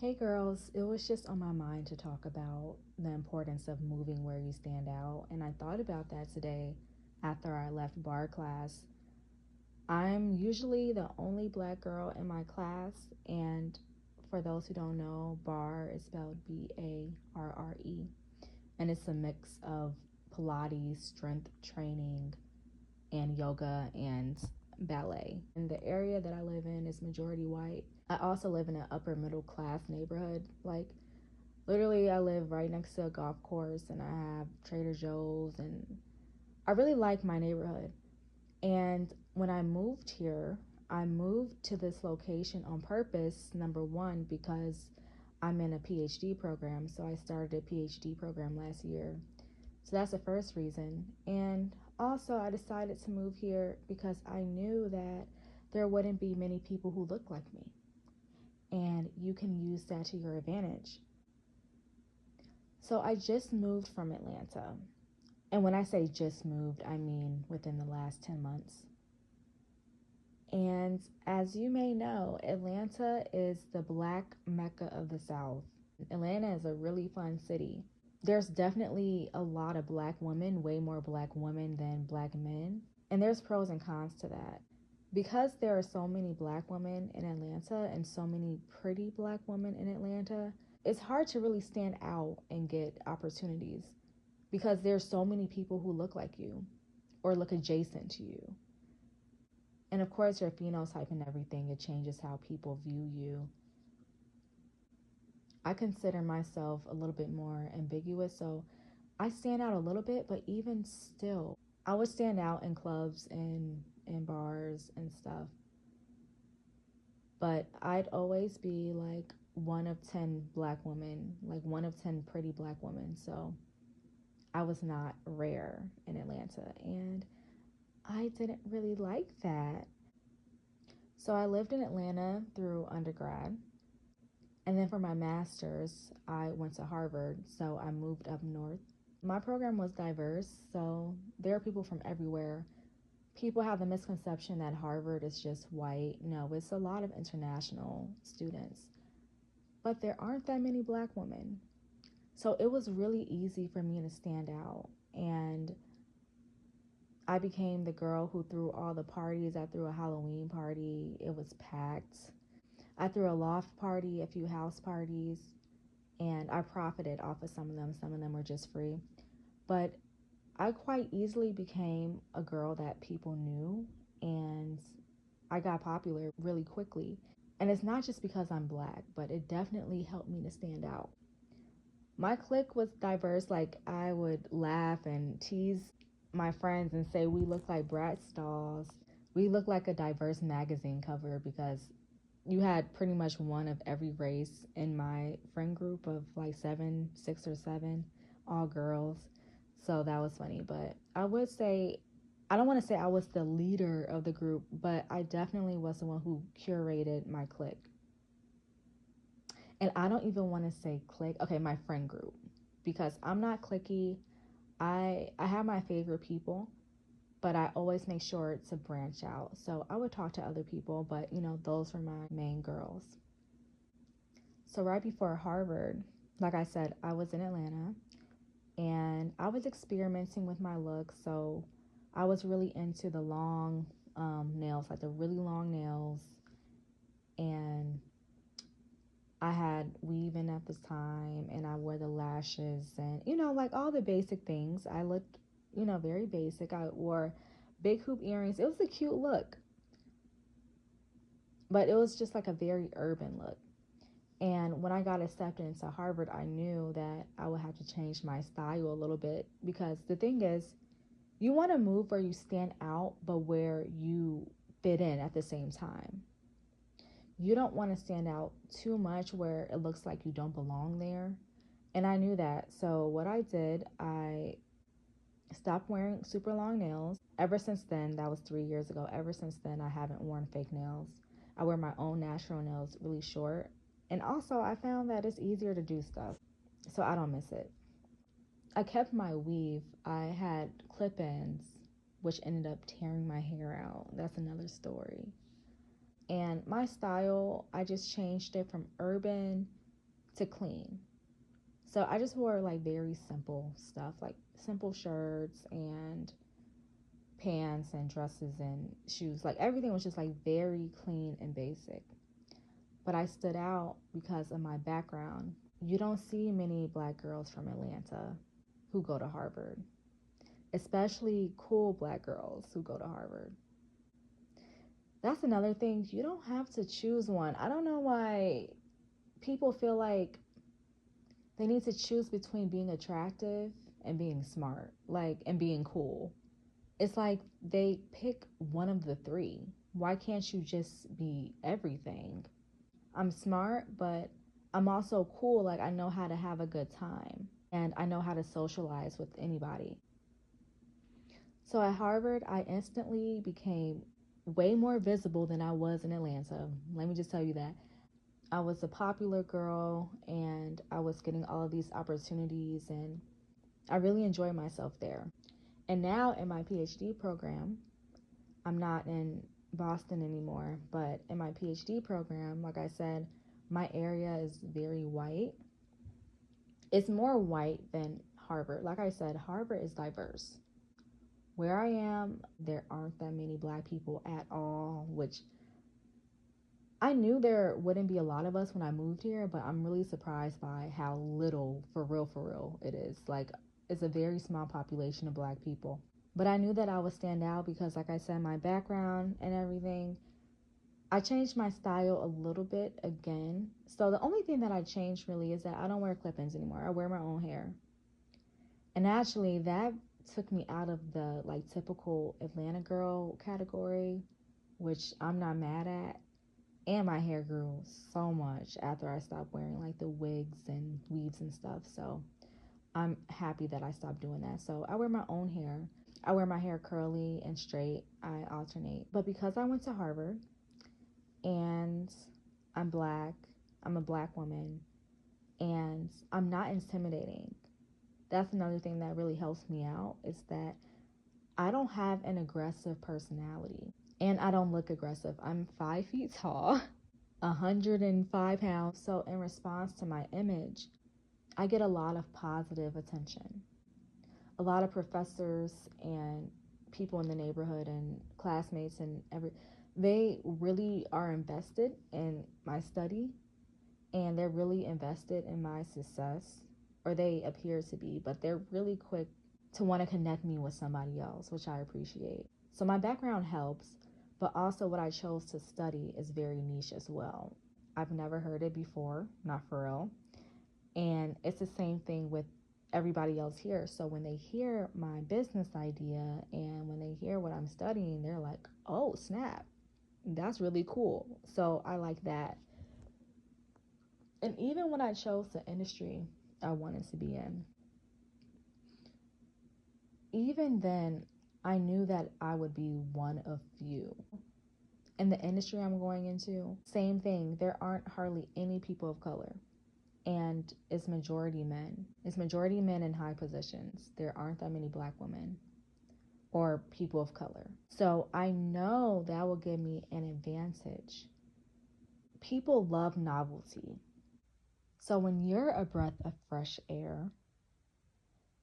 Hey girls, it was just on my mind to talk about the importance of moving where you stand out, and I thought about that today after I left bar class. I'm usually the only black girl in my class, and for those who don't know, bar is spelled Barre, and it's a mix of Pilates, strength training, and yoga and ballet. And the area that I live in is majority white. I also live in an upper middle class neighborhood. Like, literally, I live right next to a golf course and I have Trader Joe's, and I really like my neighborhood. And when I moved here, I moved to this location on purpose, number one, because I'm in a PhD program. So I started a PhD program last year. So that's the first reason. And also, I decided to move here because I knew that there wouldn't be many people who look like me. And you can use that to your advantage. So I just moved from Atlanta. And when I say just moved, I mean within the last 10 months. And as you may know, Atlanta is the black mecca of the South. Atlanta is a really fun city. There's definitely a lot of black women, way more black women than black men. And there's pros and cons to that. Because there are so many black women in Atlanta and so many pretty black women in Atlanta, it's hard to really stand out and get opportunities because there's so many people who look like you or look adjacent to you. And of course, your phenotype and everything, it changes how people view you. I consider myself a little bit more ambiguous, so I stand out a little bit, but even still, I would stand out in clubs and in bars and stuff. But I'd always be like one of 10 black women, like one of 10 pretty black women. So I was not rare in Atlanta, and I didn't really like that. So I lived in Atlanta through undergrad. And then for my master's, I went to Harvard, so I moved up north. My program was diverse, so there are people from everywhere. People have the misconception that Harvard is just white. No, it's a lot of international students. But there aren't that many black women. So it was really easy for me to stand out. And I became the girl who threw all the parties. I threw a Halloween party, it was packed. I threw a loft party, a few house parties, and I profited off of some of them. Some of them were just free. But I quite easily became a girl that people knew, and I got popular really quickly. And it's not just because I'm black, but it definitely helped me to stand out. My clique was diverse. Like, I would laugh and tease my friends and say we look like Bratz dolls. We look like a diverse magazine cover because you had pretty much one of every race in my friend group of like seven, 6 or 7, all girls. So that was funny. But I would say, I don't want to say I was the leader of the group, but I definitely was the one who curated my clique. And I don't even want to say clique. Okay, my friend group, because I'm not cliquey. I have my favorite people, but I always make sure to branch out. So I would talk to other people, but those were my main girls. So right before Harvard, like I said, I was in Atlanta and I was experimenting with my look. So I was really into the long nails, like the really long nails, and I had weaving at the time, and I wore the lashes, and like all the basic things. I looked, very basic. I wore big hoop earrings. It was a cute look, but it was just like a very urban look. And when I got accepted into Harvard, I knew that I would have to change my style a little bit because the thing is, you want to move where you stand out, but where you fit in at the same time. You don't want to stand out too much where it looks like you don't belong there. And I knew that. So what I did, I stopped wearing super long nails. Ever since then, that was 3 years ago. Ever since then, I haven't worn fake nails. I wear my own natural nails really short. And also, I found that it's easier to do stuff, so I don't miss it. I kept my weave. I had clip ins, which ended up tearing my hair out. That's another story. And my style, I just changed it from urban to clean. So I just wore like very simple stuff, like simple shirts and pants and dresses and shoes. Like everything was just like very clean and basic. But I stood out because of my background. You don't see many black girls from Atlanta who go to Harvard, especially cool black girls who go to Harvard. That's another thing. You don't have to choose one. I don't know why people feel like they need to choose between being attractive and being smart, like, and being cool. It's like they pick one of the three. Why can't you just be everything? I'm smart, but I'm also cool. Like, I know how to have a good time and I know how to socialize with anybody. So at Harvard, I instantly became way more visible than I was in Atlanta. Let me just tell you that. I was a popular girl and I was getting all of these opportunities, and I really enjoyed myself there. And now in my PhD program, I'm not in Boston anymore, but in my PhD program, like I said, my area is very white. It's more white than Harvard. Like I said, Harvard is diverse. Where I am, there aren't that many black people at all, which I knew there wouldn't be a lot of us when I moved here, but I'm really surprised by how little, for real, it is. Like, it's a very small population of black people. But I knew that I would stand out because, like I said, my background and everything. I changed my style a little bit again. So the only thing that I changed really is that I don't wear clip-ins anymore. I wear my own hair. And actually, that took me out of the like typical Atlanta girl category, which I'm not mad at. And my hair grew so much after I stopped wearing like the wigs and weaves and stuff. So I'm happy that I stopped doing that. So I wear my own hair. I wear my hair curly and straight. I alternate. But because I went to Harvard and I'm black, I'm a black woman, and I'm not intimidating. That's another thing that really helps me out is that I don't have an aggressive personality and I don't look aggressive. I'm 5 feet tall, 105 pounds. So, in response to my image, I get a lot of positive attention. A lot of professors and people in the neighborhood and classmates and they really are invested in my study and they're really invested in my success, or they appear to be, but they're really quick to want to connect me with somebody else, which I appreciate. So my background helps, but also what I chose to study is very niche as well. I've never heard it before, not for real. And it's the same thing with everybody else here. So when they hear my business idea and when they hear what I'm studying, they're like, oh, snap, that's really cool. So I like that. And even when I chose the industry I wanted to be in, even then, I knew that I would be one of few. In the industry I'm going into, same thing. There aren't hardly any people of color. And it's majority men. It's majority men in high positions. There aren't that many black women or people of color. So I know that will give me an advantage. People love novelty. So when you're a breath of fresh air,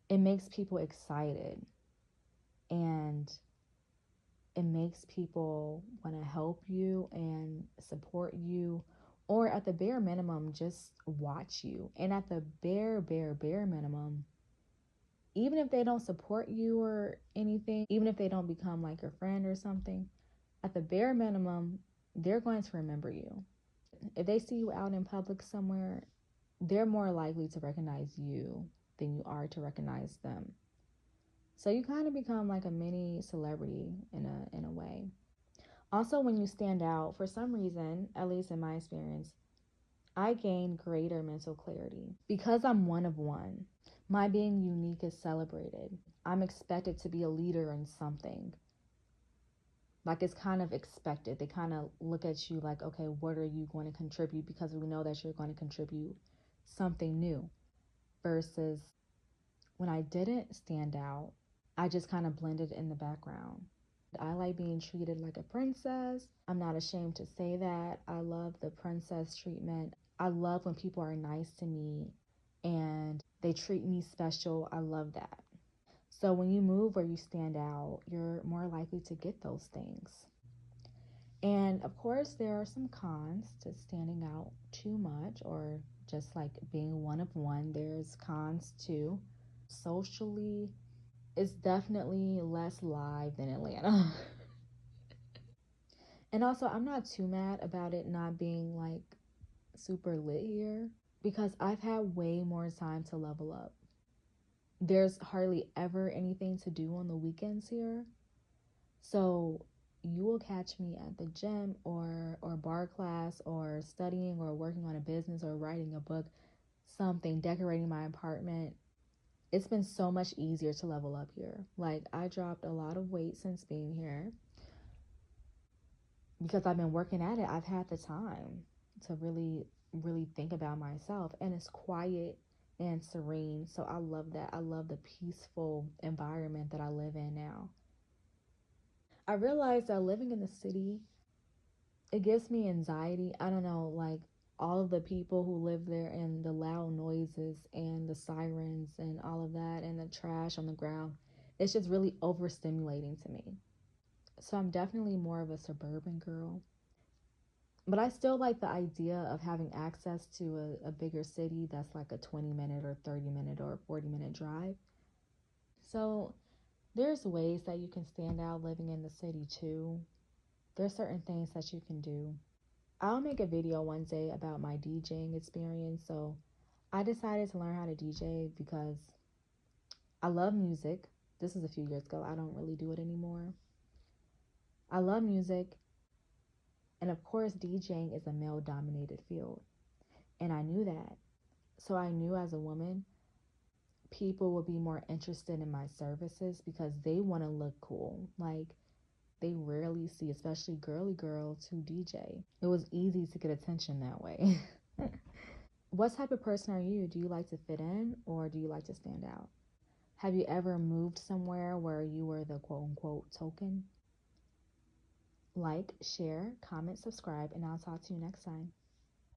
it makes people excited and it makes people want to help you and support you, or at the bare minimum, just watch you. And at the bare minimum, even if they don't support you or anything, even if they don't become like your friend or something, at the bare minimum, they're going to remember you. If they see you out in public somewhere, they're more likely to recognize you than you are to recognize them. So you kind of become like a mini celebrity in a way. Also, when you stand out, for some reason, at least in my experience, I gain greater mental clarity. Because I'm one of one, my being unique is celebrated. I'm expected to be a leader in something. Like, it's kind of expected. They kind of look at you like, okay, what are you going to contribute? Because we know that you're going to contribute something new. Versus when I didn't stand out, I just kind of blended in the background. I like being treated like a princess. I'm not ashamed to say that. I love the princess treatment. I love when people are nice to me and they treat me special. I love that. So when you move or you stand out, you're more likely to get those things. And of course, there are some cons to standing out too much or just like being one of one. There's cons too. Socially, it's definitely less live than Atlanta. And also, I'm not too mad about it not being like super lit here because I've had way more time to level up. There's hardly ever anything to do on the weekends here. So you will catch me at the gym or bar class or studying or working on a business or writing a book, something, decorating my apartment. It's been so much easier to level up here. Like I dropped a lot of weight since being here because I've been working at it. I've had the time to really think about myself, and it's quiet and serene. So I love that. I love the peaceful environment that I live in now. I realized that living in the city, it gives me anxiety. I don't know, like all of the people who live there and the loud noises and the sirens and all of that and the trash on the ground. It's just really overstimulating to me. So I'm definitely more of a suburban girl. But I still like the idea of having access to a bigger city that's like a 20-minute or 30-minute or 40-minute drive. So there's ways that you can stand out living in the city too. There's certain things that you can do. I'll make a video one day about my DJing experience. So I decided to learn how to DJ because I love music. This is a few years ago. I don't really do it anymore. I love music. And of course, DJing is a male dominated field. And I knew that. So I knew as a woman, people would be more interested in my services because they want to look cool. Like, they rarely see, especially girly girls who DJ. It was easy to get attention that way. What type of person are you? Do you like to fit in or do you like to stand out? Have you ever moved somewhere where you were the quote unquote token? Like, share, comment, subscribe, and I'll talk to you next time.